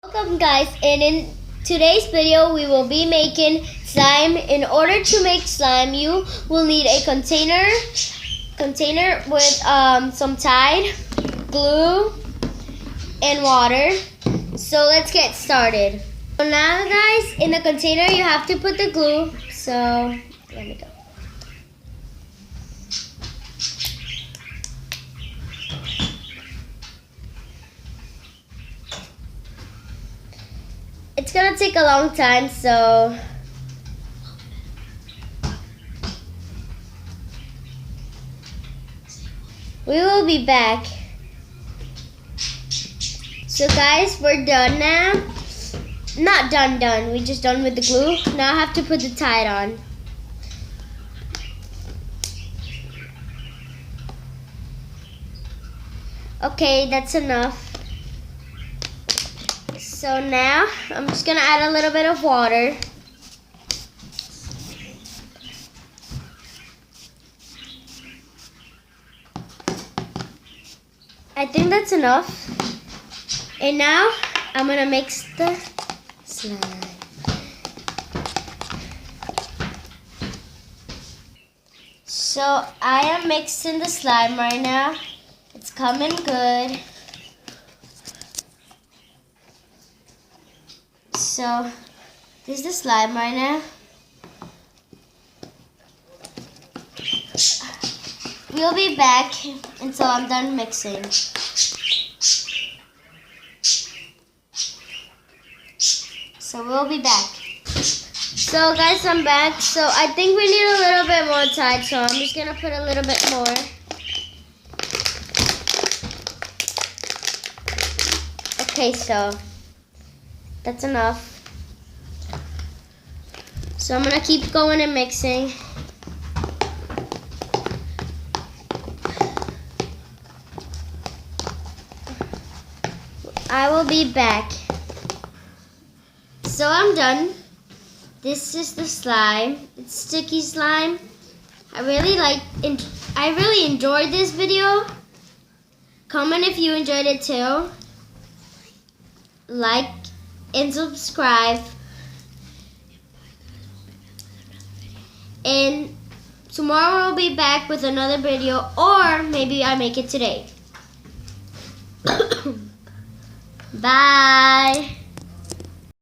Welcome guys, and in today's video we will be making slime. In order to make slime, you will need a container with some Tide, glue, and water. So let's get started. So now guys, in the container you have to put the glue. So let me go. It's gonna take a long time, so we will be back. So guys, we're done now. Not done. We just done with the glue. Now I have to put the Tide on. Okay, that's enough. So now I'm just gonna add a little bit of water. I think that's enough. And now I'm gonna mix the slime. So I am mixing the slime right now. It's coming good. So this is the slime right now. We'll be back until I'm done mixing. So we'll be back. So guys, I'm back. So I think we need a little bit more Tide, so I'm just gonna put a little bit more. Okay, so that's enough. So I'm gonna keep going and mixing. I will be back. So I'm done. This is the slime. It's sticky slime. I really enjoyed this video. Comment if you enjoyed it too. Like and subscribe. And tomorrow we'll be back with another video, or maybe I make it today. Bye.